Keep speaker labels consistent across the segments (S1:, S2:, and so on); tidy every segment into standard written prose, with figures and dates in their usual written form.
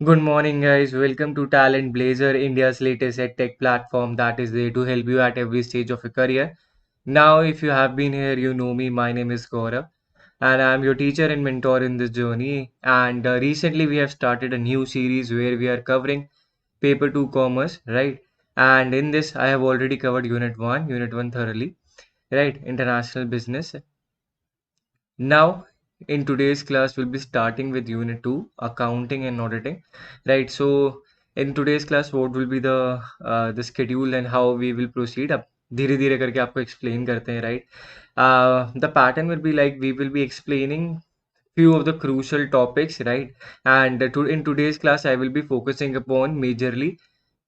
S1: Good morning, guys. Welcome to Talent Blazer, India's latest tech platform that is there to help you at every stage of your career. Now, if you have been here, you know me. My name is Gaurav, and I'm your teacher and mentor in this journey. And recently, we have started a new series where we are covering Paper 2 Commerce, right? And in this, I have already covered Unit 1 thoroughly, right? International Business. Now, in today's class, we'll be starting with Unit 2, Accounting and Auditing, right? So, in today's class, what will be the schedule and how we will proceed? अब धीरे धीरे करके आपको explain करते हैं, right? The pattern will be like we will be explaining few of the crucial topics, right? And in today's class, I will be focusing upon majorly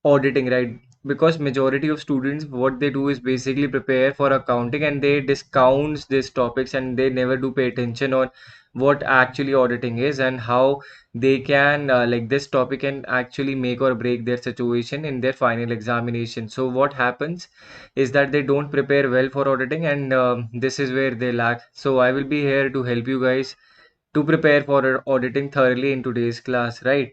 S1: auditing, right? Because majority of students what they do is basically prepare for accounting and they discounts these topics and they never do pay attention on what actually auditing is and how they can like this topic can actually make or break their situation in their final examination. So what happens is that they don't prepare well for auditing and this is where they lack. So I will be here to help you guys to prepare for auditing thoroughly in today's class, right?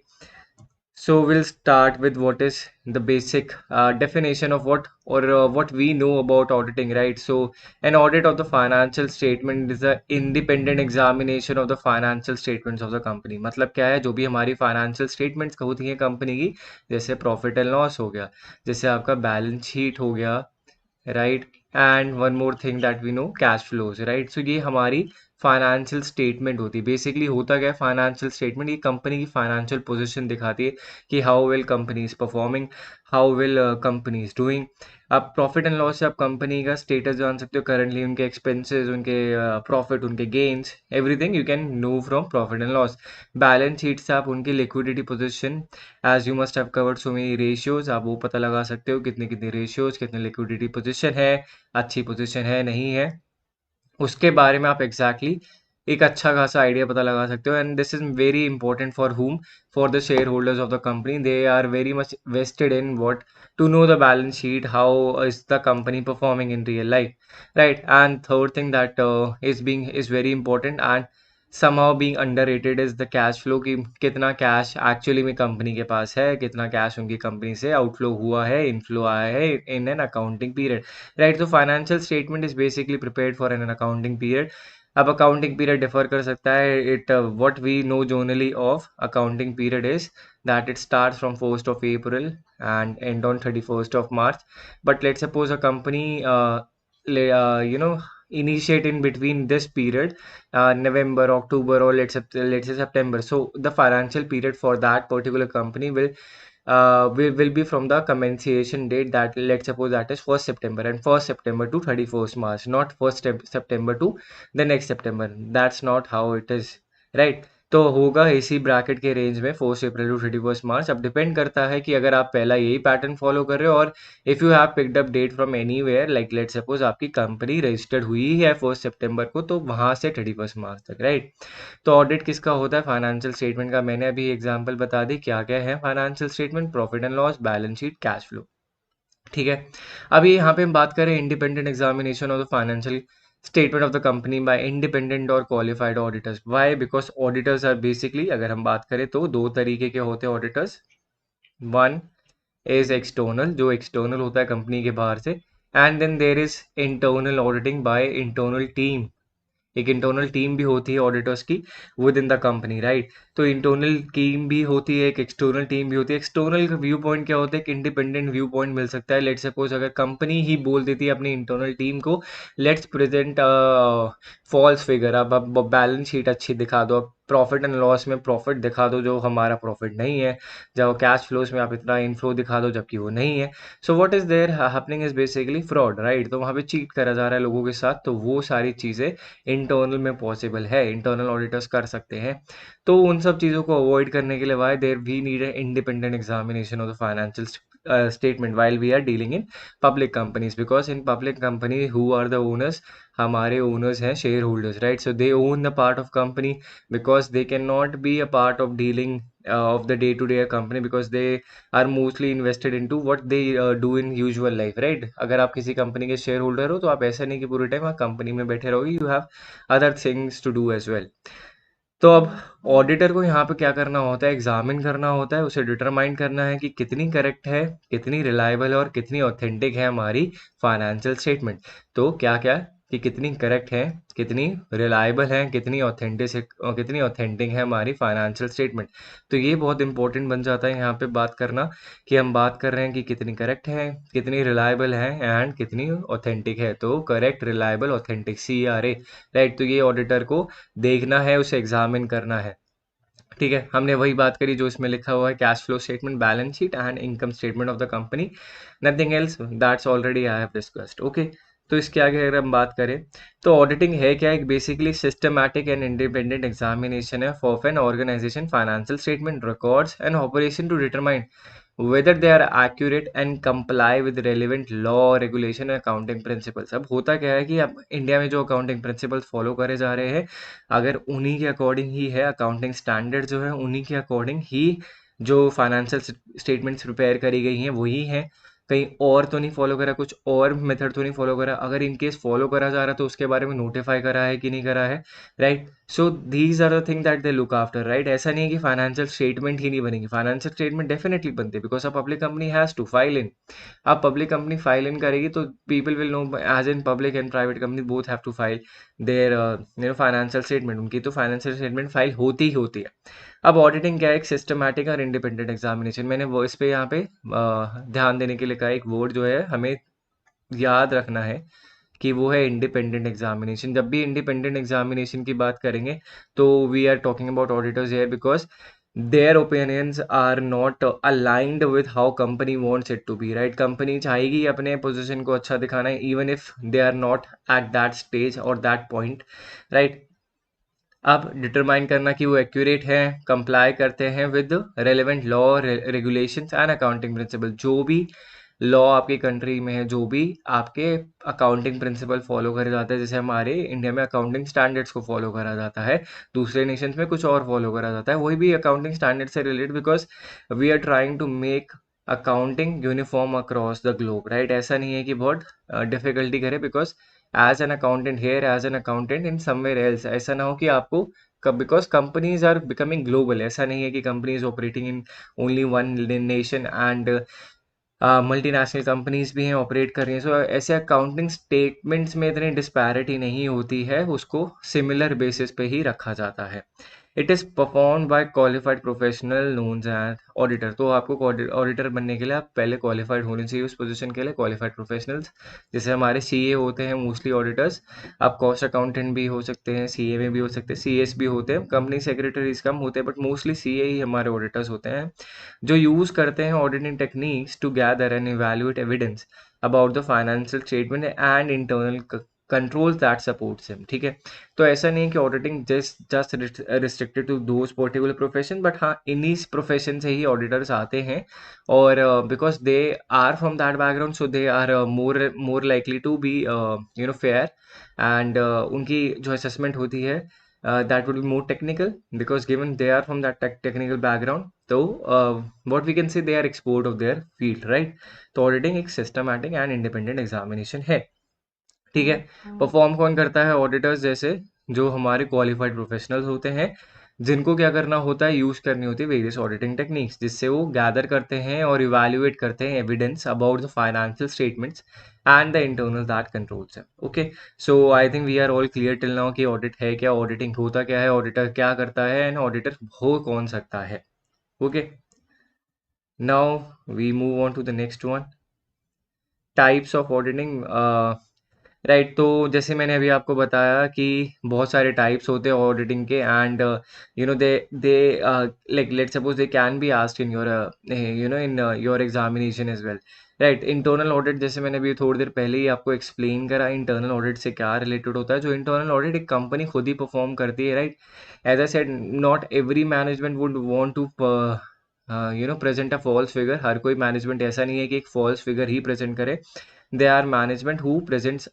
S1: So we'll start with what is the basic definition of what we know about auditing, right? So an audit of the financial statement is a independent examination of the financial statements of the company. मतलब क्या है जो भी हमारी financial statements होती हैं company की जैसे प्रॉफिट एंड लॉस हो गया जैसे आपका बैलेंस शीट हो गया right and one more thing that we know cash flows right so ये हमारी फाइनेंशियल स्टेटमेंट होती है बेसिकली होता क्या है फाइनेंशियल स्टेटमेंट ये कंपनी की फाइनेंशियल पोजीशन दिखाती है कि how well company is performing how well company is doing आप प्रॉफिट एंड लॉस से आप कंपनी का स्टेटस जान सकते हो करंटली उनके एक्सपेंसेस उनके प्रॉफिट उनके gains everything you can know from profit and loss balance sheet से आप उनकी liquidity position as you must have covered so many ratios आप वो पता लगा सकते हो कितने कितने रेशियोज कितने लिक्विडिटी पोजीशन है अच्छी पोजीशन है नहीं है उसके बारे में आप एग्जैक्टली एक अच्छा खासा आइडिया पता लगा सकते हो and this is very important for whom for the share holders of the company they are very much vested in what to know the balance sheet how is the company performing in real life right and third thing that is very important and somehow being underrated is the cash flow कि कितना cash actually में company के पास है कितना cash उनकी company से outflow हुआ है इनफ्लो आया है in an accounting period right तो financial statement is basically prepared for an accounting period अब अकाउंटिंग पीरियड डिफर कर सकता है it what we know generally of accounting period is that it starts from 1st of April and end on 31st of March. But let's suppose a company, you know, initiate in between this period, November, October, or let's say September. So the financial period for that particular company will be from the commencement date that let's suppose that is 1st September and 1st September to 31st March, not 1st September to the next September. That's not how it is, right? तो होगा इसी bracket के range में 1 अप्रैल to 31 मार्च अब depend करता है कि अगर आप पहला यही पैटर्न फॉलो कर रहे हो और if you have picked up data from anywhere like let suppose आपकी कंपनी रजिस्टर्ड हुई है 1 सितंबर को तो वहाँ से 31 मार्च तक राइट तो ऑडिट किसका होता है फाइनेंशियल स्टेटमेंट का मैंने अभी एग्जांपल बता दी क्या क्या है financial statement profit and loss balance sheet cash flow ठीक है अभी यहाँ पे हम बात करें independent examination of the financial statement of the company by independent or qualified auditors why because auditors are basically अगर हम बात करें तो दो तरीके के होते हैं auditors one is external जो external होता है कंपनी के बाहर से and then there is internal auditing by internal team एक इंटरनल टीम भी होती है ऑडिटर्स की with in the company right तो इंटरनल टीम भी होती है एक एक्सटर्नल टीम भी होती है एक्सटर्नल व्यू पॉइंट क्या होता है एक इंडिपेंडेंट व्यू पॉइंट मिल सकता है लेट्स सपोज अगर कंपनी ही बोल देती है अपनी इंटरनल टीम को लेट्स प्रेजेंट फॉल्स फिगर अब बैलेंस शीट अच्छी दिखा दो अब प्रॉफिट एंड लॉस में प्रॉफिट दिखा दो जो हमारा प्रॉफिट नहीं है जब कैश फ्लोज में आप इतना इनफ्लो दिखा दो जबकि वो नहीं है so what is there happening is basically fraud right तो वहाँ पे चीट करा जा रहा है लोगों के साथ तो वो सारी चीज़ें इंटरनल में पॉसिबल है इंटरनल ऑडिटर्स कर सकते हैं तो उन सब चीज़ों को अवॉइड करने के लिए why there we need a independent examination of the financial statement while we are dealing in public companies because in public company who are the owners हमारे owners हैं share holders right so they own the part of company because they can not be a part of dealing of the day to day company because they are mostly invested into what they do in usual life right अगर आप किसी company के share holder हो तो आप ऐसा नहीं कि पूरे टाइम आप कंपनी में बैठे रहोगे you have other things to do as well तो अब ऑडिटर को यहाँ पे क्या करना होता है, एग्जामिन करना होता है, उसे डिटरमाइन करना है कि कितनी करेक्ट है, कितनी रिलायबल है और कितनी ऑथेंटिक है हमारी फाइनेंशियल स्टेटमेंट। तो क्या क्या कि कितनी करेक्ट है, कितनी रिलायबल है, कितनी ऑथेंटिक है हमारी फाइनेंशियल स्टेटमेंट। तो ये बहुत इंपॉर्टेंट बन जाता है यहाँ पे बात करना, कि हम बात कर रहे हैं कि कितनी करेक्ट है, कितनी रिलायबल है एंड कितनी ऑथेंटिक है। तो correct, reliable, authentic, CRA, right. तो ये ऑडिटर को देखना है, उसे एग्जामिन करना है। ठीक है, हमने वही बात करी जो इसमें लिखा हुआ है, cash flow statement, balance sheet and income statement of the company, nothing else, that's already I have discussed. Okay, तो इसके आगे अगर हम बात करें तो ऑडिटिंग है क्या, एक basically systematic and independent examination है of an organisation financial statement records and operation to determine whether they are accurate and comply with relevant law, regulation and accounting principles। अब होता क्या है कि अब इंडिया में जो अकाउंटिंग प्रिंसिपल्स फॉलो करे जा रहे हैं, अगर उन्हीं के अकॉर्डिंग ही है, अकाउंटिंग स्टैंडर्ड जो है उन्हीं के अकॉर्डिंग ही जो फाइनेंशियल स्टेटमेंट्स प्रिपेयर करी गई हैं वही हैं, कहीं और तो नहीं फॉलो करा, कुछ और मेथड तो नहीं फॉलो करा। अगर इन केस फॉलो करा जा रहा है तो उसके बारे में नोटिफाई करा है कि नहीं करा है, right. So these are the thing that they look after, right. ऐसा नहीं है कि फाइनेंशियल स्टेटमेंट ही नहीं बनेगी, फाइनेंशियल स्टेटमेंट डेफिनेटली बनती है, because a public company has to filing. अब पब्लिक कंपनी फाइल इन करेगी तो people will know, as in public and private company both have to file their financial statement. उनकी तो financial statement file होती ही होती है। अब auditing क्या है, एक सिस्टमैटिक और इंडिपेंडेंट एग्जामिनेशन। मैंने वो इस पे यहाँ पे ध्यान देने के लिए कहा, एक वर्ड जो है हमें याद रखना है कि वो है इंडिपेंडेंट एग्जामिनेशन। जब भी इंडिपेंडेंट एग्जामिनेशन की बात करेंगे तो we are talking about auditors here, because their opinions are not aligned with how company wants it to be, right। Company चाहेगी अपने पोजीशन को अच्छा दिखाना है, even if they are not at that stage और दैट पॉइंट, राइट। अब determine करना कि वो एक्यूरेट है, कंप्लाई करते हैं with relevant law, regulations and accounting principle. जो भी लॉ आपकी कंट्री में है, जो भी आपके अकाउंटिंग प्रिंसिपल फॉलो करे जाते हैं, जैसे हमारे इंडिया में अकाउंटिंग स्टैंडर्ड्स को फॉलो करा जाता है, दूसरे नेशंस में कुछ और फॉलो करा जाता है, वही भी अकाउंटिंग स्टैंडर्ड से related, because we are trying to make accounting uniform across the globe, right. ऐसा नहीं है कि बहुत डिफिकल्टी करे, because as an accountant here, as an accountant in somewhere else, ऐसा ना हो कि आपको कब, because companies are becoming global. ऐसा नहीं है कि companies operating in only one nation and multinational companies भी हैं, ऑपरेट कर रही हैं। सो ऐसे अकाउंटिंग स्टेटमेंट्स में इतनी डिस्पैरिटी नहीं होती है, उसको सिमिलर बेसिस पे ही रखा जाता है। It is perform by qualified professional known as auditor. तो आपको ऑडिटर बनने के लिए आप पहले क्वालिफाइड होने चाहिए उस पोजीशन के लिए, क्वालिफाइड प्रोफेशनल्स। जैसे हमारे CA होते हैं मोस्टली ऑडिटर्स, आप कॉस्ट अकाउंटेंट भी हो सकते हैं, CA में भी हो सकते हैं, CS भी होते हैं, कंपनी सेक्रेटरीज कम होते हैं, बट मोस्टली CA ही हमारे ऑडिटर्स होते हैं, जो यूज़ करते हैं auditing techniques to gather and evaluate evidence about the financial statement and internal controls that supports him. ठीक है, तो ऐसा नहीं है कि auditing just restricted to those particular profession, but हाँ इन्हीं प्रोफेशन से ही ऑडिटर्स आते हैं, और because they are from that background, so they are more likely to be fair, and उनकी जो असेसमेंट होती है that would be more technical, because given they are from that technical background, so what we can say, they are expert of their field, right। तो auditing एक systematic and independent examination है। ठीक है, perform कौन करता है, auditors जैसे जो हमारे क्वालिफाइड प्रोफेशनल्स होते हैं, जिनको क्या करना होता है, यूज करनी होती है वेरियस ऑडिटिंग टेक्निक्स, जिससे वो गैदर करते हैं और इवैल्यूएट करते हैं evidence about the financial statements and the internal that controls है। Okay, so I think we are all clear till now कि ऑडिट है क्या, ऑडिटिंग होता क्या है, ऑडिटर क्या करता है एंड ऑडिटर हो कौन सकता है। Okay, now we move on to the next one, types of auditing. Right, तो जैसे मैंने अभी आपको बताया कि बहुत सारे टाइप्स होते हैं ऑडिटिंग के, and they like let's suppose they can be asked in your in your examination as well, right. Internal audit, जैसे मैंने अभी थोड़ी देर पहले ही आपको एक्सप्लेन करा इंटरनल ऑडिट से क्या रिलेटेड होता है। जो इंटरनल ऑडिट एक कंपनी खुद ही परफॉर्म करती है, right. As I said, not every management would want to present a false figure. हर कोई मैनेजमेंट ऐसा नहीं है कि एक फॉल्स फिगर ही प्रेजेंट करे, they are management who presents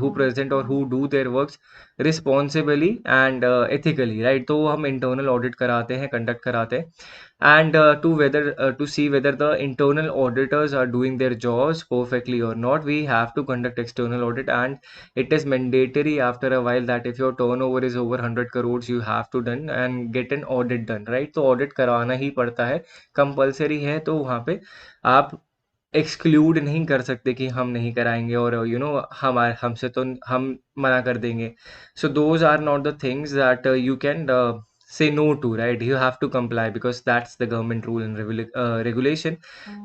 S1: who present or who do their works responsibly and ethically, right? तो हम internal audit कराते हैं, conduct कराते हैं, and to see whether the internal auditors are doing their jobs perfectly or not, we have to conduct external audit. And it is mandatory after a while that if your turnover is over 100 crores, you have to done and get an audit done, right? तो audit करवाना ही पड़ता है, compulsory है, तो वहाँ पे आप exclude नहीं कर सकते कि हम नहीं कराएंगे और हमारे हमसे तो हम मना कर देंगे. So those are not the things that you can say no to, right? You have to comply because that's the government rule and regulation.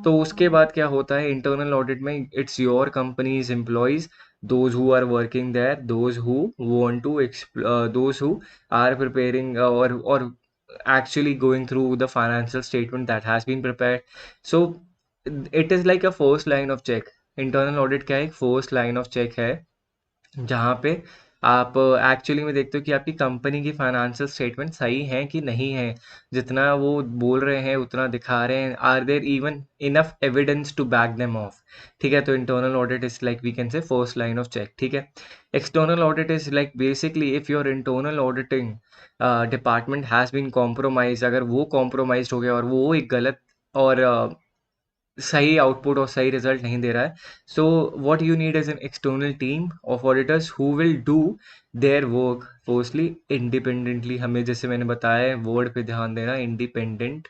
S1: तो उसके बाद क्या होता है इंटरनल ऑडिट में, it's your companies employees, those who are working there, those who want to those who are preparing or actually going through the financial statement that has been prepared. So it is like a first line of check. Internal audit क्या है? एक first line of check है जहाँ पे आप actually में देखते हो कि आपकी कंपनी की फाइनेंशियल स्टेटमेंट सही है कि नहीं है, जितना वो बोल रहे हैं उतना दिखा रहे हैं, are there even enough evidence to back them off. ठीक है, तो internal audit is like we can say first line of check. ठीक है, external audit is like basically if your internal auditing department has been compromise, अगर वो compromise हो गया और वो एक गलत और सही आउटपुट और सही रिजल्ट नहीं दे रहा है, so what you need is an external team of auditors who will do their work firstly independently. हमें जैसे मैंने बताया वर्ड पे ध्यान देना, इंडिपेंडेंट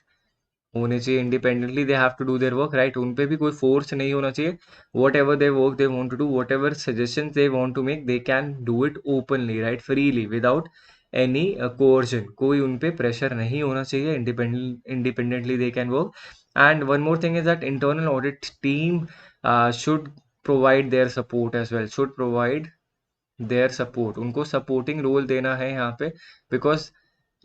S1: होने चाहिए, independently they have to do their work, right? उन पे भी कोई फोर्स नहीं होना चाहिए. Whatever they work they want to do, whatever suggestion they want to make, they can do it openly, right, freely without any coercion. कोई उन पे प्रेशर नहीं होना चाहिए, independently they can work. And one more thing is that internal audit team should provide their support as well, should provide their support. उनको supporting role देना है यहाँ पे, because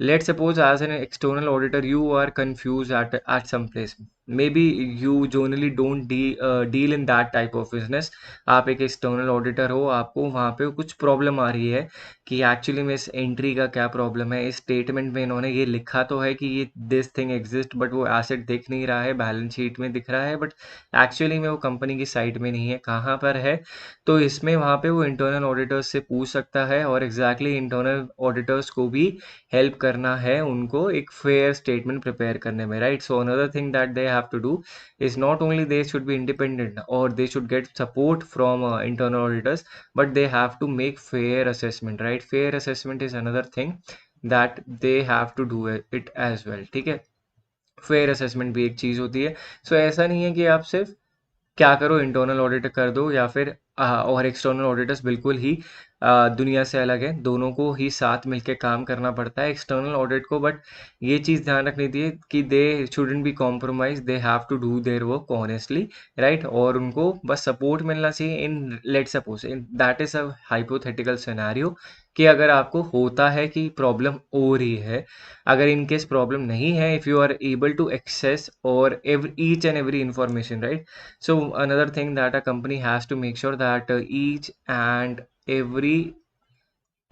S1: let's suppose as an external auditor you are confused at some place, maybe you generally don't deal in that type of business. आप एक external auditor हो, आपको वहाँ पे कुछ प्रॉब्लम आ रही है कि एक्चुअली में इस एंट्री का क्या प्रॉब्लम है, इस स्टेटमेंट में इन्होंने ये लिखा तो है कि ये दिस थिंग एग्जिस्ट, बट वो एसेट दिख नहीं रहा है, बैलेंस शीट में दिख रहा है, बट एक्चुअली में वो कंपनी की साइट में नहीं है, कहाँ पर है? तो इसमें वहाँ पे वो इंटरनल ऑडिटर्स से पूछ सकता है, और एग्जैक्टली इंटरनल ऑडिटर्स को भी हेल्प करना है उनको एक फेयर स्टेटमेंट प्रिपेयर करने में, right? So another thing that they have to do is not only they should be independent or they should get support from internal auditors, but they have to make fair assessment, right? Fair assessment is another thing that they have to do it as well. ठीक है, fair assessment भी एक चीज़ होती है. सो ऐसा नहीं है कि आप सिर्फ क्या करो इंटरनल ऑडिट कर दो या फिर और एक्सटर्नल ऑडिटर्स बिल्कुल ही दुनिया से अलग है, दोनों को ही साथ मिलके काम करना पड़ता है एक्सटर्नल ऑडिट को. बट ये चीज़ ध्यान रखनी चाहिए कि they shouldn't be compromise, they have to do their work honestly, right? और उनको बस सपोर्ट मिलना चाहिए. In let suppose in that is a hypothetical scenario कि अगर आपको होता है कि प्रॉब्लम हो रही है, अगर इन केस प्रॉब्लम नहीं है, if you are able to access और each and every information, right? So another thing that a company has to make sure that each and every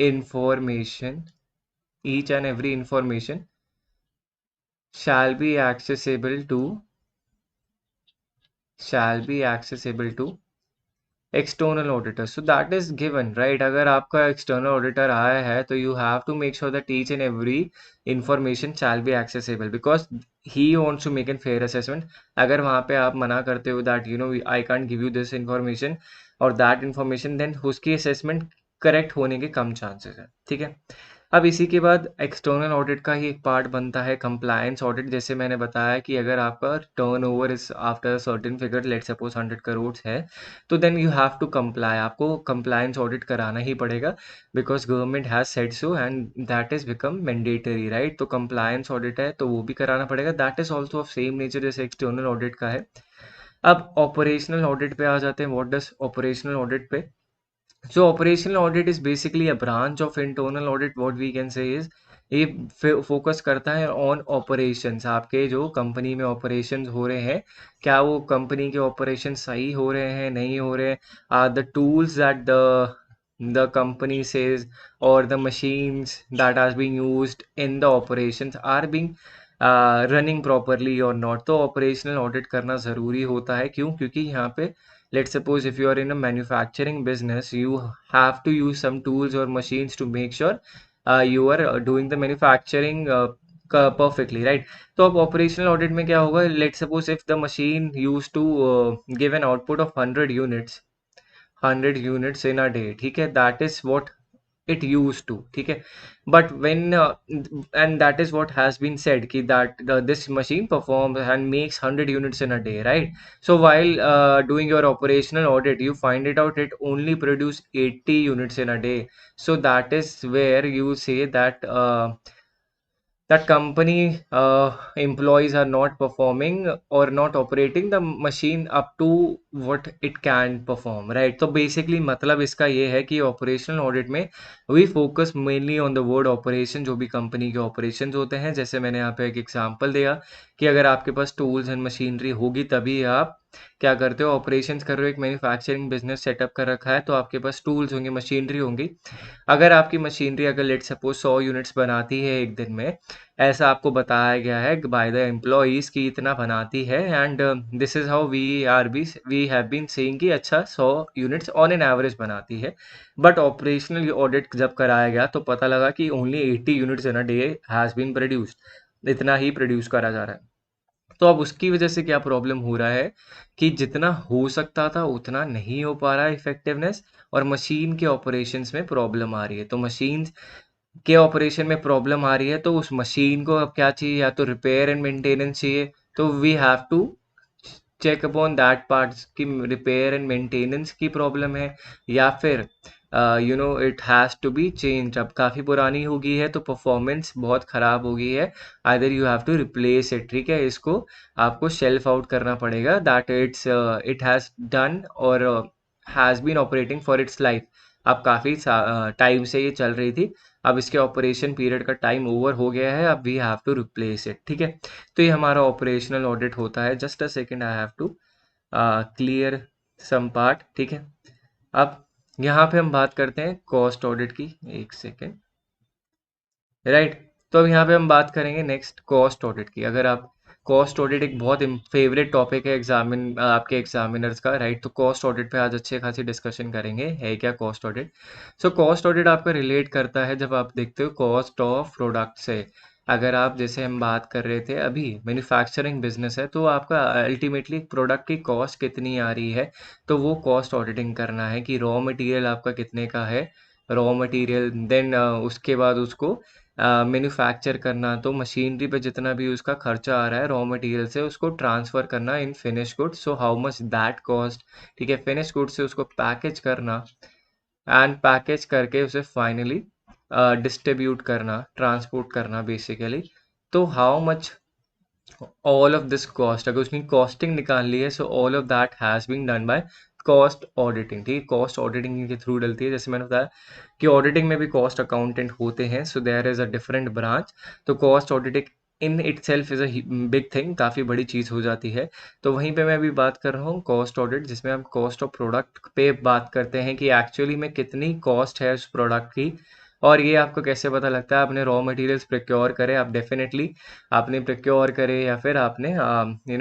S1: information, each and every information shall be accessible to external auditor. So that is given, right? अगर आपका external auditor आया है तो you have to make sure that each and every information shall be accessible because he wants to make a fair assessment. अगर वहाँ पे आप मना करते हो that I can't give you this information और that information, then उसकी assessment correct होने के कम चांसेस है. ठीक है, अब इसी के बाद एक्सटर्नल ऑडिट का ही एक पार्ट बनता है कंप्लायंस ऑडिट. जैसे मैंने बताया कि अगर आपका turnover is after certain figure, let suppose 100 crore है, तो then you have to comply, आपको कंप्लायंस ऑडिट कराना ही पड़ेगा because government has said so and that is become mandatory, right? तो कंप्लायंस ऑडिट है तो वो भी कराना पड़ेगा, that is also of same nature जैसे एक्सटर्नल ऑडिट का है. अब ऑपरेशनल ऑडिट पे आ जाते हैं. व्हाट डज ऑपरेशनल ऑडिट पे? So operational audit is basically a branch of internal audit. What we can say is ये फोकस करता है ऑन ऑपरेशंस. आपके जो कंपनी में ऑपरेशंस हो रहे हैं, क्या वो कंपनी के ऑपरेशन सही हो रहे हैं, नहीं हो रहे हैं? The tools that the company says or the machines that are being used in the operations are being running properly और नॉट. तो ऑपरेशनल ऑडिट करना ज़रूरी होता है. क्यों? क्योंकि यहाँ पे let's suppose if you are in a manufacturing business, you have to use some tools or machines to make sure you are doing the manufacturing perfectly, right? तो अब operational audit में क्या होगा, let's suppose if the machine used to give an output of 100 units in a day, ठीक है, that is what it used to, ठीक है, but when and that is what has been said कि that this machine performs and makes 100 units in a day, right? So while doing your operational audit, you find it out it only produce 80 units in a day. So that is where you say that that company employees are not performing or not operating the machine up to what it can perform, right? तो basically मतलब इसका ये है कि operational audit में we focus mainly on the word operation, जो भी company के operations होते हैं। जैसे मैंने यहाँ पे एक एग्जांपल दिया कि अगर आपके पास टूल्स एंड मशीनरी होगी तभी आप क्या करते हो, ऑपरेशंस कर रहे हो, एक मैन्युफैक्चरिंग बिजनेस सेटअप कर रखा है तो आपके पास टूल्स होंगे, मशीनरी होंगी। अगर आपकी मशीनरी अगर लेट सपोज 100 यूनिट्स बनाती है एक दिन में, ऐसा आपको बताया गया है बाय द एम्प्लॉइज की इतना बनाती है, and this is how we have been saying कि अच्छा 100 यूनिट्स ऑन एन एवरेज बनाती है। बट ऑपरेशनल ऑडिट जब कराया गया तो पता लगा कि only 80 units in a day has been produced, इतना ही प्रोड्यूस करा जा रहा है। तो अब उसकी वजह से क्या प्रॉब्लम हो रहा है कि जितना हो सकता था उतना नहीं हो पा रहा है इफेक्टिवनेस, और मशीन के ऑपरेशंस में प्रॉब्लम आ रही है। तो मशीन के ऑपरेशन में प्रॉब्लम आ रही है तो उस मशीन को अब क्या चाहिए, या तो रिपेयर एंड मेंटेनेंस चाहिए। तो we have to check upon that parts की रिपेयर एंड मेंटेनेंस की प्रॉब्लम है, या फिर it has to be change, अब काफ़ी पुरानी हो गई है तो परफॉर्मेंस बहुत ख़राब हो गई है, either you have to replace it, ठीक है, इसको आपको शेल्फ आउट करना पड़ेगा, दैट इट हैज़ डन और has been operating for its life. अब काफ़ी टाइम से ये चल रही थी, अब इसके ऑपरेशन पीरियड का टाइम ओवर हो गया है, अब we have to replace it, ठीक है। तो ये हमारा ऑपरेशनल ऑडिट होता है। Just a second, I have to clear some part, ठीक है। अब यहाँ पे हम बात करते हैं कॉस्ट ऑडिट की, एक सेकेंड, राइट। तो अब यहाँ पे हम बात करेंगे नेक्स्ट कॉस्ट ऑडिट की। अगर आप कॉस्ट ऑडिट एक बहुत फेवरेट टॉपिक है आपके एग्जामिनर्स का, राइट। तो कॉस्ट ऑडिट पे आज अच्छे खासी डिस्कशन करेंगे, है क्या cost audit. So cost audit आपका रिलेट करता है जब आप देखते हो कॉस्ट ऑफ प्रोडक्ट से। अगर आप, जैसे हम बात कर रहे थे अभी, मैन्युफैक्चरिंग बिजनेस है तो आपका अल्टीमेटली प्रोडक्ट की कॉस्ट कितनी आ रही है, तो वो कॉस्ट ऑडिटिंग करना है कि रॉ मटेरियल आपका कितने का है, रॉ मटेरियल, देन उसके बाद उसको मैन्युफैक्चर करना, तो मशीनरी पे जितना भी उसका खर्चा आ रहा है रॉ मटेरियल से उसको ट्रांसफ़र करना इन finish goods, so how much that cost, ठीक है। फिनिश गुड्स से उसको पैकेज करना, एंड पैकेज करके उसे फाइनली डिस्ट्रीब्यूट करना, ट्रांसपोर्ट करना बेसिकली। तो how much all of this cost, अगर उसकी कॉस्टिंग निकालनी है, so all of that has been done by cost auditing, ठीक है। कॉस्ट ऑडिटिंग के थ्रू डलती है, जैसे मैंने बताया कि ऑडिटिंग में भी कॉस्ट अकाउंटेंट होते हैं, so there is a different branch. तो cost auditing in itself is a big thing, काफ़ी बड़ी चीज़ हो जाती है। तो वहीं पे मैं अभी बात कर रहा हूँ कॉस्ट ऑडिट, जिसमें हम कॉस्ट ऑफ प्रोडक्ट पे बात करते हैं कि एक्चुअली में कितनी कॉस्ट है उस प्रोडक्ट की। और ये आपको कैसे पता लगता है, आपने रॉ मटेरियल्स प्रोक्योर करे, आप डेफिनेटली आपने प्रोक्योर करे, या फिर आपने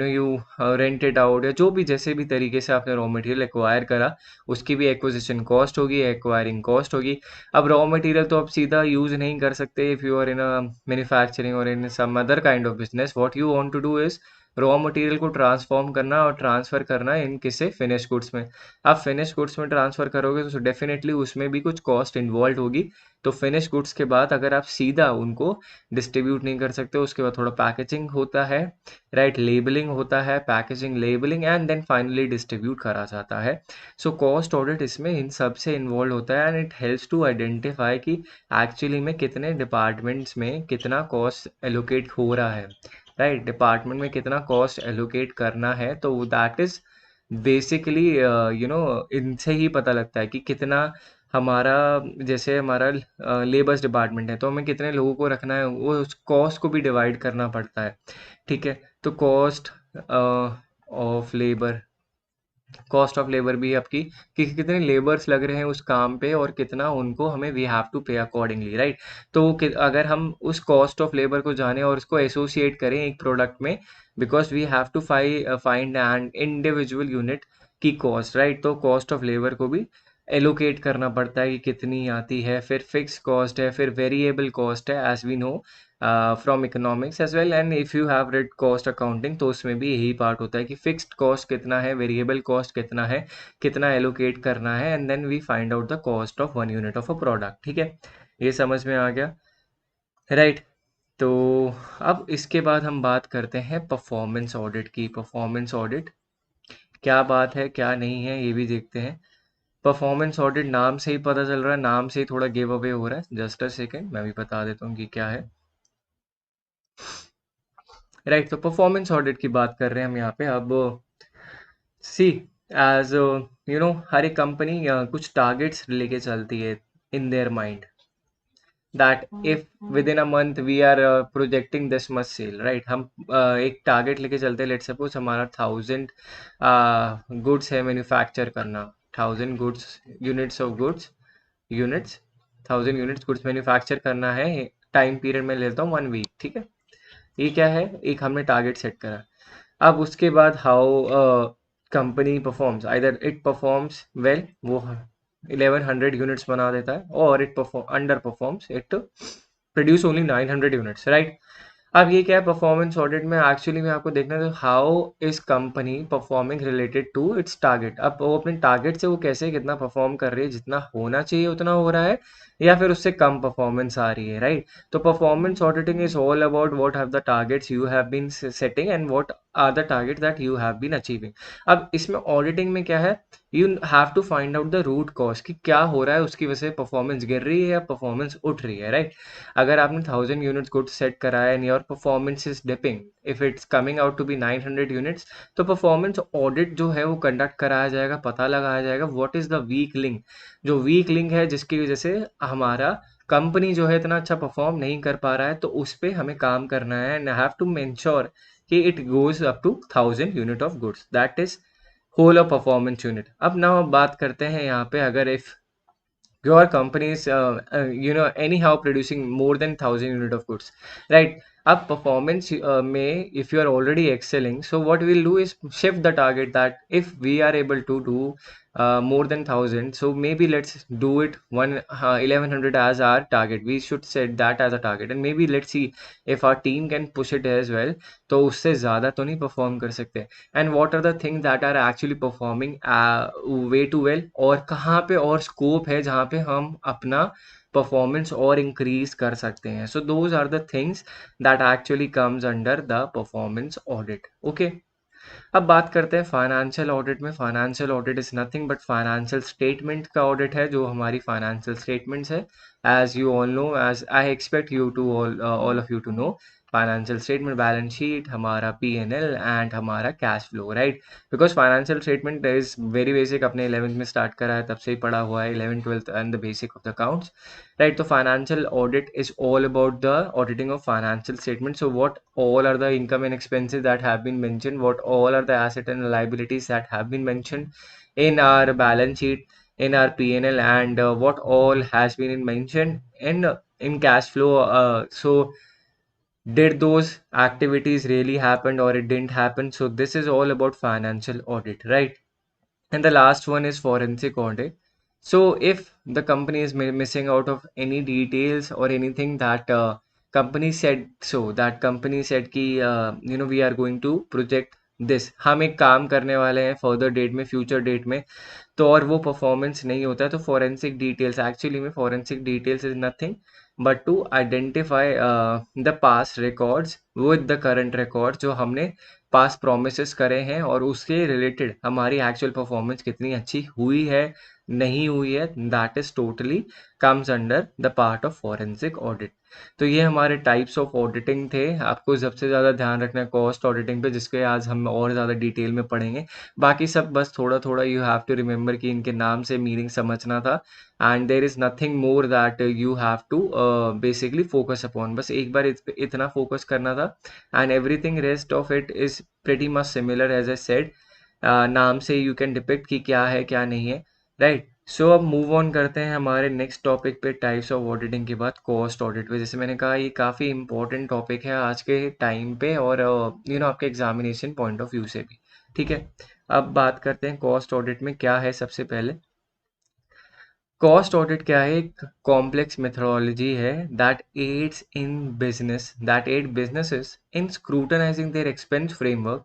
S1: यू रेंट इट आउट, या जो भी जैसे भी तरीके से आपने रॉ मटेरियल एक्वायर करा, उसकी भी एक्विजिशन कॉस्ट होगी, एक्वायरिंग कॉस्ट होगी। अब रॉ मटेरियल तो आप सीधा यूज़ नहीं कर सकते if you are in a manufacturing और in some other kind of business. What you want to do is raw material को ट्रांसफॉर्म करना और ट्रांसफ़र करना इन किसे, फिनिश गुड्स में। आप फिनिश गुड्स में ट्रांसफ़र करोगे तो डेफिनेटली उसमें भी कुछ कॉस्ट इन्वॉल्व होगी। तो फिनिश गुड्स के बाद अगर आप सीधा उनको डिस्ट्रीब्यूट नहीं कर सकते, उसके बाद थोड़ा पैकेजिंग होता है, राइट, लेबलिंग होता है, packaging, labelling, and then finally distribute करा जाता है। सो कॉस्ट ऑडिट इसमें इन सब से इन्वॉल्व होता है, and it helps to identify कि एक्चुअली में कितने डिपार्टमेंट्स में कितना कॉस्ट एलोकेट हो रहा है, राइट। डिपार्टमेंट में कितना कॉस्ट एलोकेट करना है, तो दैट इज बेसिकली इनसे ही पता लगता है कि कितना हमारा, जैसे हमारा लेबर्स डिपार्टमेंट है तो हमें कितने लोगों को रखना है, वो उस कॉस्ट को भी डिवाइड करना पड़ता है, ठीक है। तो of labour cost of labour भी आपकी, कि कितने लेबर्स लग रहे हैं उस काम पे और कितना उनको हमें वी हैव टू पे अकॉर्डिंगली, राइट। तो अगर हम उस कॉस्ट ऑफ लेबर को जाने और उसको एसोसिएट करें एक प्रोडक्ट में, because we have to find an individual unit की कॉस्ट, राइट? तो कॉस्ट ऑफ लेबर को भी एलोकेट करना पड़ता है कि कितनी आती है। फिर फिक्स कॉस्ट है, फिर वेरिएबल कॉस्ट है, as we know from economics as well, and if you have read cost accounting तो उसमें भी यही पार्ट होता है कि फिक्स्ड कॉस्ट कितना है, वेरिएबल कॉस्ट कितना है, कितना एलोकेट करना है, and then we find out the cost of 1 unit of a product. ठीक है, ये समझ में आ गया, राइट? तो अब इसके बाद हम बात करते हैं परफॉर्मेंस ऑडिट की। परफॉर्मेंस ऑडिट क्या बात है, क्या नहीं है, ये भी देखते हैं। परफॉर्मेंस ऑडिट नाम से ही पता चल रहा है, नाम से ही थोड़ा गिव अवे हो रहा है। जस्ट अ सेकेंड, मैं भी बता देता हूँ कि क्या है, राइट? तो परफॉर्मेंस ऑडिट की बात कर रहे हैं हम यहाँ पे। अब सी, एज हर एक कंपनी कुछ टारगेट्स लेके चलती है in their mind, that if within a month we are projecting this much sale, right? हम एक टारगेट लेके चलते हैं। लेट्स सपोज हमारा 1000 गुड्स है मैन्युफैक्चर करना, 1000 goods, units 1000 units goods manufacture करना है, टाइम पीरियड में लेता हूँ 1 वीक। ठीक है, ये क्या है, एक हमने टारगेट सेट करा। अब उसके बाद how company performs, either it performs well, वो 1100 यूनिट्स बना देता है, और it perform under performs, it produce only 900 units, right? अब ये क्या है, परफॉर्मेंस ऑडिट में एक्चुअली में आपको देखना है how is company performing related to its target. अब वो अपने टारगेट से वो कैसे कितना परफॉर्म कर रही है, जितना होना चाहिए उतना हो रहा है, या फिर उससे कम परफॉर्मेंस आ रही है, राइट? तो performance auditing is all about what have the targets you have been setting and what are the target that you have been achieving. अब इसमें ऑडिटिंग में क्या है, you have to find out the root cause कि क्या हो रहा है, उसकी वजह से परफॉर्मेंस गिर रही है या परफॉर्मेंस उठ रही है, राइट? अगर आपने 1000 यूनिट्स गुड्स सेट करा है and your performance is dipping, if it's coming out to be 900 units, तो परफॉर्मेंस ऑडिट जो है वो कंडक्ट कराया जाएगा, पता लगाया जाएगा what is the weak link, जो वीक लिंक है जिसकी वजह से हमारा कंपनी जो है इतना अच्छा परफॉर्म नहीं कर पा रहा है, तो उस पर हमें काम करना है एंड हैव टू मेंश्योर कि it goes up to 1000 unit of goods, that is whole of performance unit. अब ना अब बात करते हैं यहाँ पे, अगर if your company is anyhow producing more than 1000 unit of goods, right? Up performance may, if you are already excelling, so what we'll do is shift the target, that if we are able to do more than 1000, so maybe let's do it 1100 as our target. We should set that as a target, and maybe let's see if our team can push it as well, तो उससे ज़्यादा तो नहीं perform कर सकते। And what are the things that are actually performing way too well, और कहाँ पे और स्कोप है जहाँ पे हम अपना परफॉर्मेंस और इंक्रीज कर सकते हैं। So those are the things that actually comes under the performance audit. Okay, अब बात करते हैं फाइनेंशियल ऑडिट में। Financial audit is nothing but financial statement का ऑडिट है, जो हमारी फाइनेंशियल स्टेटमेंट्स है। As you all know, as I expect you to all of you to know, financial statement, balance sheet, हमारा P&L एंड हमारा cash flow, right? Because financial statement is very basic, अपने 11th में start करा है, तब से ही पढ़ा हुआ है, 11th 12th and the basic of the accounts, right? So financial audit is all about the auditing of financial statements. So what all are the income and expenses that have been mentioned, what all are the asset and liabilities that have been mentioned in our balance sheet, in our P&L, and what all has been mentioned in cash flow. So did those activities really happen or it didn't happen? So this is all about financial audit, right? And the last one is forensic audit. So if the company is missing out of any details or anything that company said, so that company said कि we are going to project this, हम एक काम करने वाले हैं further date में, future date में, तो और वो परफॉर्मेंस नहीं होता है, तो फॉरेंसिक डिटेल्स, एक्चुअली में forensic details is nothing but to identify the past records with the current record, जो हमने पास्ट प्रोमिस करे हैं और उसके रिलेटेड हमारी एक्चुअल परफॉर्मेंस कितनी अच्छी हुई है, नहीं हुई है, that is totally comes under the part of forensic audit. तो ये हमारे टाइप्स ऑफ ऑडिटिंग थे। आपको सबसे ज़्यादा ध्यान रखना है कॉस्ट ऑडिटिंग पे, जिसके आज हम और ज़्यादा डिटेल में पढ़ेंगे। बाकी सब बस थोड़ा थोड़ा यू हैव टू रिमेंबर कि इनके नाम से मीनिंग समझना था, and there is nothing more that you have to basically focus upon, बस एक बार इतना फोकस करना था, and everything rest of it is pretty much similar as I said. नाम से यू कैन डिपिक्ट कि क्या है क्या नहीं है, राइट? सो अब मूव ऑन करते हैं हमारे नेक्स्ट टॉपिक पे, टाइप्स ऑफ ऑडिटिंग के बाद कॉस्ट ऑडिट पे। जैसे मैंने कहा, ये काफ़ी इंपॉर्टेंट टॉपिक है आज के टाइम पे, और आपके एग्जामिनेशन पॉइंट ऑफ व्यू से भी, ठीक है? अब बात करते हैं कॉस्ट ऑडिट में क्या है। सबसे पहले कॉस्ट ऑडिट क्या है? एक कॉम्प्लेक्स मेथोडोलॉजी है that aid businesses in scrutinising their expense framework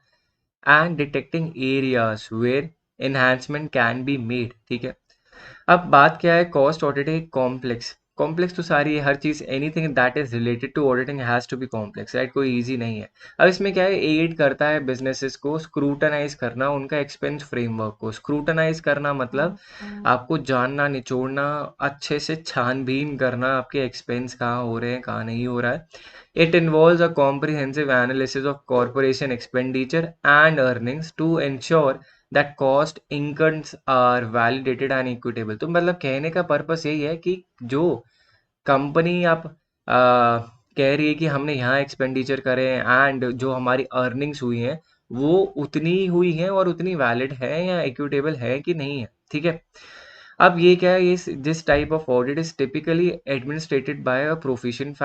S1: and detecting areas where enhancement can be made. ठीक है, अब बात क्या है? कॉस्ट ऑडिट एक कॉम्प्लेक्स, कॉम्प्लेक्स तो सारी है, हर चीज anything that is related to auditing has to be complex, right? कोई इजी नहीं है। अब इसमें क्या है, एड करता है बिजनेसेस को स्क्रूटनाइज करना, उनका एक्सपेंस फ्रेमवर्क को स्क्रूटनाइज करना, मतलब आपको जानना, निचोड़ना, अच्छे से छानबीन करना आपके एक्सपेंस कहाँ हो रहे हैं, कहाँ नहीं हो रहा है। It involves a comprehensive analysis of corporation expenditure and earnings to ensure that cost incomes are validated and equitable. तो मतलब कहने का पर्पस यही है कि जो कंपनी आप कह रही है कि हमने यहाँ एक्सपेंडिचर करे हैं एंड जो हमारी अर्निंग्स हुई हैं वो उतनी ही हुई हैं और उतनी वैलिड है या इक्विटेबल है कि नहीं है। ठीक है, अब ये क्या है, ये this type of audit is typically administered by a proficient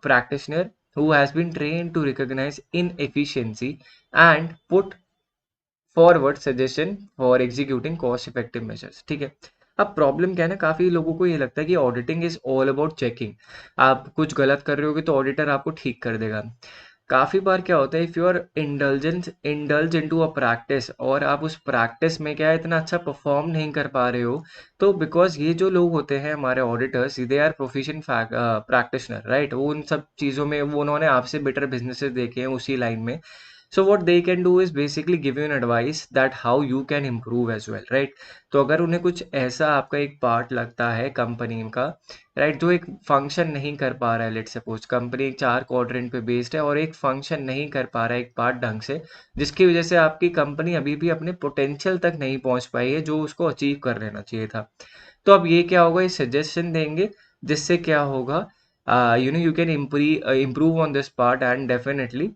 S1: practitioner who has been trained to recognize inefficiency and put forward suggestion for executing cost effective measures. ठीक है, अब प्रॉब्लम क्या है ना, काफी लोगों को ये लगता है कि auditing is all about checking. आप कुछ गलत कर रहे होगे तो ऑडिटर आपको ठीक कर देगा। काफी बार क्या होता है, if you are indulge into a practice और आप उस प्रैक्टिस में क्या है इतना अच्छा परफॉर्म नहीं कर पा रहे हो, तो बिकॉज ये जो लोग होते हैं हमारे auditors, they are proficient practitioner, right? वो उन सब चीजों में वो उन्होंने आपसे बेटर बिजनेसेस देखे हैं उसी लाइन में। So what they can do is basically give you an advice that how you can improve as well, right? तो अगर उन्हें कुछ ऐसा आपका एक पार्ट लगता है कंपनी का, राइट, जो एक फंक्शन नहीं कर पा रहा है, लेट सपोज कंपनी 4 क्वाड्रेंट पे बेस्ड है और एक फंक्शन नहीं कर पा रहा है एक पार्ट ढंग से, जिसकी वजह से आपकी कंपनी अभी भी अपने पोटेंशियल तक नहीं पहुंच पाई है जो उसको अचीव कर लेना चाहिए था। तो अब ये क्या होगा, ये सजेशन देंगे जिससे क्या होगा, you can improve on this part and definitely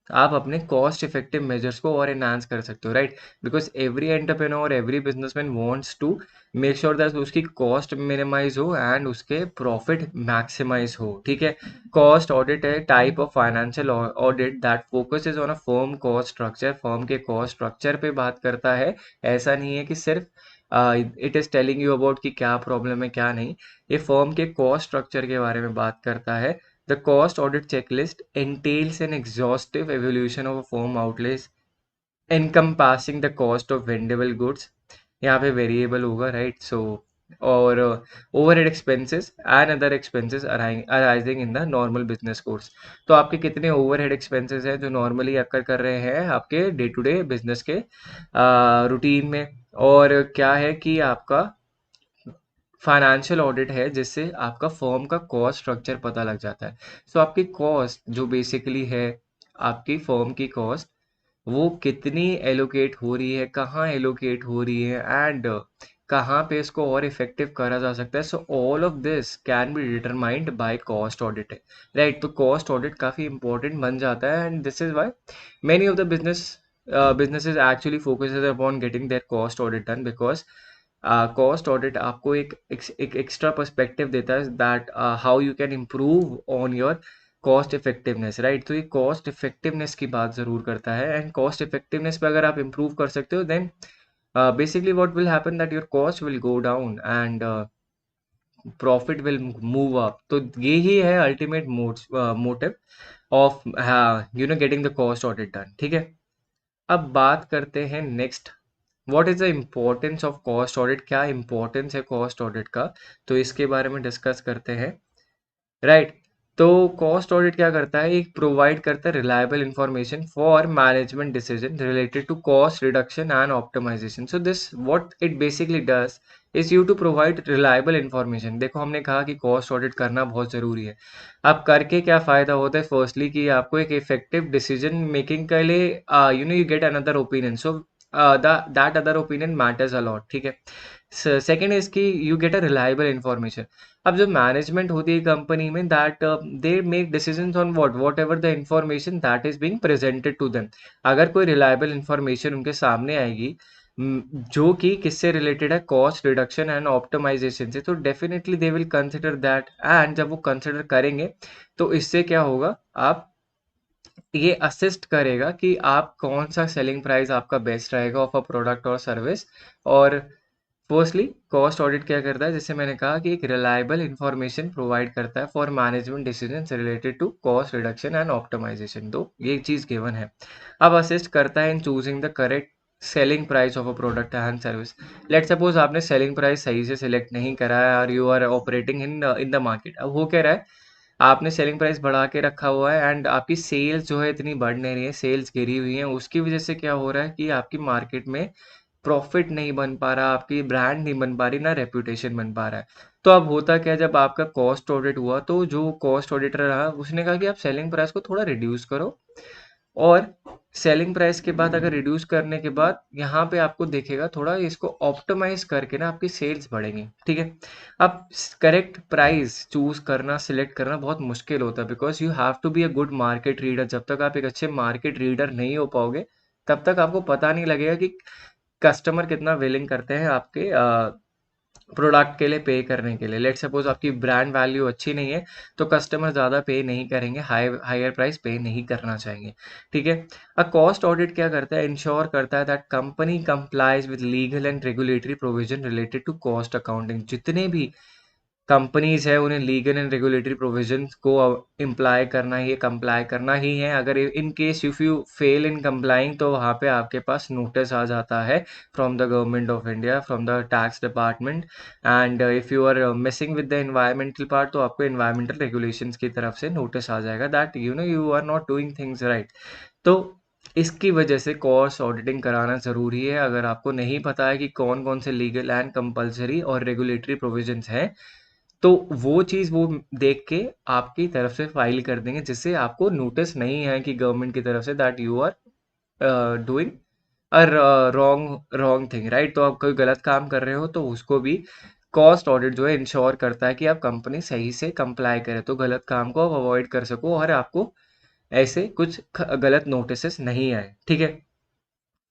S1: आप अपने कॉस्ट इफेक्टिव मेजर्स को और एनहांस कर सकते हो, right? Because every entrepreneur, every businessman wants to make sure that उसकी कॉस्ट मिनिमाइज हो एंड उसके प्रॉफिट मैक्सिमाइज हो। ठीक है, कॉस्ट ऑडिट है type of financial audit that focuses on a firm cost structure, firm के कॉस्ट स्ट्रक्चर पे बात करता है। ऐसा नहीं है कि सिर्फ it is telling you about कि क्या प्रॉब्लम है क्या नहीं, ये फर्म के कॉस्ट स्ट्रक्चर के बारे में बात करता है। The cost audit checklist entails an exhaustive evaluation of a firm outlays encompassing the cost of vendable goods, यहाँ पे वेरिएबल होगा, राइट? सो और overhead expenses and other expenses arising in the normal business course. तो आपके कितने overhead expenses हैं जो normally अकर कर रहे हैं आपके डे टू डे बिजनेस के रूटीन में, और क्या है कि आपका फाइनेंशियल ऑडिट है जिससे आपका फर्म का कॉस्ट स्ट्रक्चर पता लग जाता है। सो आपकी कॉस्ट जो बेसिकली है, आपकी फर्म की कॉस्ट वो कितनी एलोकेट हो रही है, कहाँ एलोकेट हो रही है एंड कहाँ पे इसको और इफेक्टिव करा जा सकता है। So all of this can be determined by cost audit, right? तो कॉस्ट ऑडिट काफ़ी इंपॉर्टेंट बन जाता है and this is why many of the businesses actually focuses upon getting their cost audit done because cost audit आपको एक extra perspective देता है that how you can improve on your cost effectiveness, right? तो ये cost effectiveness की बात ज़रूर करता है एंड कॉस्ट इफेक्टिवनेस पे अगर आप इम्प्रूव कर सकते हो then basically what will happen that your cost will go down and profit will move up. तो यही है ultimate motive of getting the cost audit done. ठीक है, अब बात करते हैं next, what is the importance of cost audit? क्या इम्पोर्टेंस है कॉस्ट ऑडिट का, तो इसके बारे में डिस्कस करते हैं, राइट? तो कॉस्ट ऑडिट क्या करता है, एक प्रोवाइड करता है reliable information for management decision related to cost reduction and optimization. So this what it basically does is you to provide reliable information. देखो हमने कहा कि कॉस्ट ऑडिट करना बहुत जरूरी है। अब करके क्या फायदा होता है, फर्स्टली कि आपको एक इफेक्टिव डिसीजन मेकिंग के लिए you get another opinion, so that other opinion matters a lot. ठीक है, सेकेंड इज कि you get a reliable information. अब जो मैनेजमेंट होती है कंपनी में that they make decisions on whatever the information that is being presented to them. अगर कोई रिलायबल इंफॉर्मेशन उनके सामने आएगी जो कि किससे रिलेटेड है, कॉस्ट रिडक्शन एंड ऑप्टिमाइजेशन से, तो definitely they will consider that and जब वो कंसिडर करेंगे तो इससे क्या होगा, आप ये असिस्ट करेगा कि आप कौन सा सेलिंग प्राइस आपका बेस्ट रहेगा ऑफ अ प्रोडक्ट और सर्विस। और फर्स्टली कॉस्ट ऑडिट क्या करता है, जैसे मैंने कहा कि एक रिलायबल इंफॉर्मेशन प्रोवाइड करता है for management decisions related to cost reduction and optimization. तो ये चीज़ गिवन है। अब असिस्ट करता है in choosing the correct selling price of a product and service. Let suppose आपने सेलिंग प्राइस सही से सिलेक्ट नहीं करा है और you are operating in in the market. अब हो क्या रहा है, आपने सेलिंग प्राइस बढ़ा के रखा हुआ है एंड आपकी सेल्स जो है इतनी बढ़ नहीं रही है, सेल्स गिरी हुई है। उसकी वजह से क्या हो रहा है कि आपकी मार्केट में प्रॉफिट नहीं बन पा रहा, आपकी ब्रांड नहीं बन पा रही, ना रेपुटेशन बन पा रहा है। तो अब होता क्या है, जब आपका कॉस्ट ऑडिट हुआ तो जो कॉस्ट ऑडिटर रहा उसने कहा कि आप सेलिंग प्राइस को थोड़ा रिड्यूस करो। और सेलिंग प्राइस के बाद अगर रिड्यूस करने के बाद यहाँ पे आपको दिखेगा थोड़ा इसको ऑप्टिमाइज करके ना आपकी सेल्स बढ़ेंगी। ठीक है। अब करेक्ट प्राइस चूज करना, सिलेक्ट करना बहुत मुश्किल होता है, because you have to be a good market reader. जब तक आप एक अच्छे मार्केट रीडर नहीं हो पाओगे तब तक आपको पता नहीं लगेगा कि कस्टमर कितना विलिंग करते हैं आपके प्रोडक्ट के लिए पे करने के लिए। लेट सपोज आपकी ब्रांड वैल्यू अच्छी नहीं है तो कस्टमर ज़्यादा पे नहीं करेंगे, हायर प्राइस पे नहीं करना चाहेंगे। ठीक है। अ कॉस्ट ऑडिट क्या करता है, इंश्योर करता है that company complies with legal and regulatory provision related to cost accounting. जितने भी कंपनीज है उन्हें लीगल एंड रेगुलेटरी प्रोविजंस को इम्प्लाई करना ही, कंप्लाई करना ही है। अगर in case if you fail in complying तो वहाँ पे आपके पास नोटिस आ जाता है from the government of India, from the tax department. And if you are missing with the environmental part तो आपको एनवायरमेंटल रेगुलेशंस की तरफ से नोटिस आ जाएगा that you know you are not doing things right. तो इसकी वजह से कॉस्ट ऑडिटिंग कराना ज़रूरी है। अगर आपको नहीं पता है कि कौन कौन से लीगल एंड कंपलसरी और रेगुलेटरी प्रोविजंस हैं तो वो चीज़ वो देख के आपकी तरफ से फाइल कर देंगे, जिससे आपको नोटिस नहीं है कि गवर्नमेंट की तरफ से that you are doing a wrong wrong thing right. तो आप कोई गलत काम कर रहे हो तो उसको भी कॉस्ट ऑडिट जो है इंश्योर करता है कि आप कंपनी सही से कंप्लाई करे, तो गलत काम को आप अवॉइड कर सको और आपको ऐसे कुछ गलत नोटिसेस नहीं आए। ठीक है।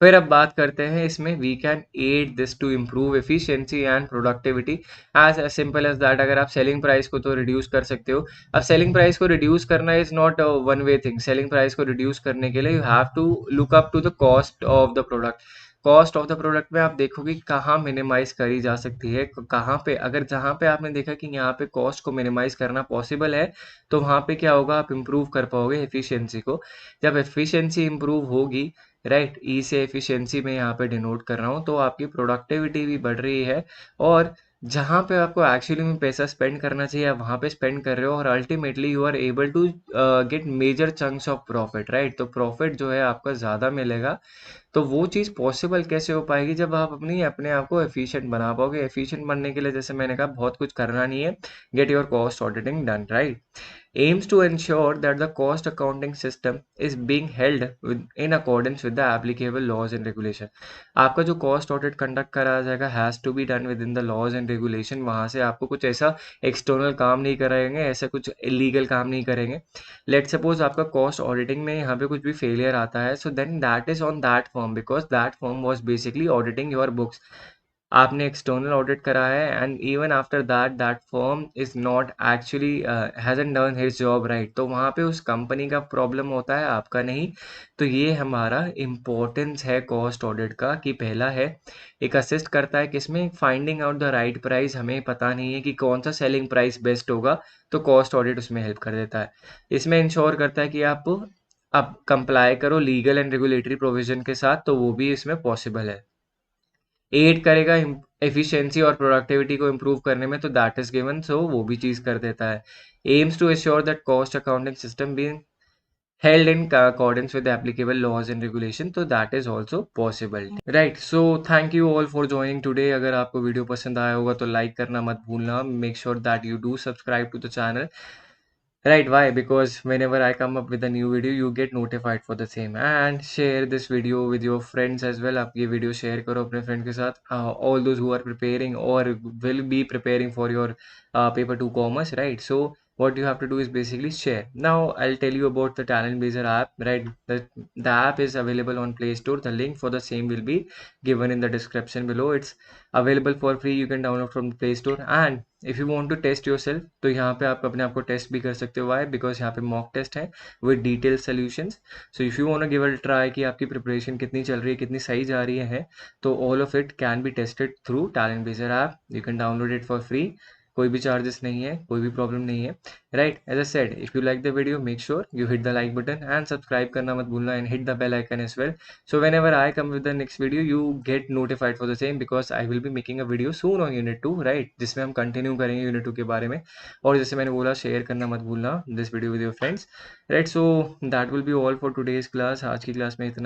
S1: फिर अब बात करते हैं इसमें we can add this to improve efficiency and productivity. As simple as that, अगर आप सेलिंग प्राइस को तो रिड्यूस कर सकते हो। अब सेलिंग प्राइस को रिड्यूस करना is not one way thing. Selling price को रिड्यूस करने के लिए you have to look up to the cost of the product. Cost of the product में आप देखोगे कहाँ मिनिमाइज करी जा सकती है, कहाँ पे, अगर जहाँ पे आपने देखा कि यहाँ पे कॉस्ट को मिनिमाइज करना पॉसिबल है तो वहाँ पे क्या होगा, आप इम्प्रूव कर पाओगे एफिशिएंसी को। जब एफिशिएंसी इम्प्रूव होगी, राइट, ई से एफिशिएंसी में यहाँ पे डिनोट कर रहा हूँ, तो आपकी प्रोडक्टिविटी भी बढ़ रही है। और जहाँ पे आपको एक्चुअली में पैसा स्पेंड करना चाहिए आप वहाँ पे स्पेंड कर रहे हो और ultimately you are able to get major chunks of profit right. तो प्रॉफिट जो है आपका ज़्यादा मिलेगा। तो वो चीज़ पॉसिबल कैसे हो पाएगी, जब आप अपने आप को एफिशिएंट बना पाओगे। एफिशिएंट बनने के लिए जैसे मैंने कहा बहुत कुछ करना नहीं है, get your cost auditing done right. Aims to ensure that the cost accounting system is being held in accordance with the applicable laws and regulation। आपका जो cost audit conduct कराया जाएगा has to be done within the laws and regulation। वहाँ से आपको कुछ ऐसा external काम नहीं कराएंगे, ऐसा कुछ illegal काम नहीं करेंगे। Let's suppose आपका cost auditing में यहाँ पे कुछ भी failure आता है, so then that is on that firm because that firm was basically auditing your books। आपने एक्सटर्नल ऑडिट करा है and even after that that firm is not actually hasn't done his job right, तो वहाँ पे उस company का problem होता है, आपका नहीं। तो ये हमारा इम्पोर्टेंस है कॉस्ट ऑडिट का कि पहला है एक असिस्ट करता है किसमें, finding out the right price. हमें पता नहीं है कि कौन सा सेलिंग प्राइस बेस्ट होगा तो कॉस्ट ऑडिट उसमें हेल्प कर देता है। इसमें इंश्योर करता है कि आप कंप्लाई करो लीगल एंड रेगुलेटरी प्रोविजन के साथ, तो वो भी इसमें पॉसिबल है। एड करेगा एफिशिएंसी और प्रोडक्टिविटी को इम्प्रूव करने में, तो दैट इज गिवन, सो वो भी चीज़ कर देता है। Aims to assure that cost accounting system being held in accordance with the applicable laws and regulation, तो that is also possible right। so thank you all for joining today। अगर आपको video पसंद आया होगा तो लाइक करना मत भूलना। make sure that you do subscribe to the channel right। why? because whenever I come up with a new video you get notified for the same, and share this video with your friends as well। आप ये video share करो अपने friend के साथ, all those who are preparing or will be preparing for your paper 2 commerce right। so what you have to do is basically share. Now I'll tell you about the Talent Blazor app, right? The app is available on Play Store. The link for the same will be given in the description below. It's available for free. You can download from the Play Store. And if you want to test yourself, तो यहाँ पे आप अपने आप को test भी कर सकते हो. Why? Because यहाँ पे मॉक टेस्ट है with detailed solutions. So if you want to give it a try कि आपकी प्रिपरेशन कितनी चल रही है, कितनी सही जा रही है, तो all of it can be tested through Talent Blazor app. You can download it for free. कोई भी चार्जेस नहीं है, कोई भी प्रॉब्लम नहीं है, right. As a said, if you like the video, make sure you hit the like button and subscribe करना मत भूलना and hit the bell icon as well. So whenever I come with the next video you get notified for the same, because I will be making a video soon on unit 2, right, जिसमें हम continue करेंगे unit 2 के बारे में. और जैसे मैंने बोला, शेयर करना मत भूलना this video with your friends, right. So that will be all for today's class. आज की क्लास में इतना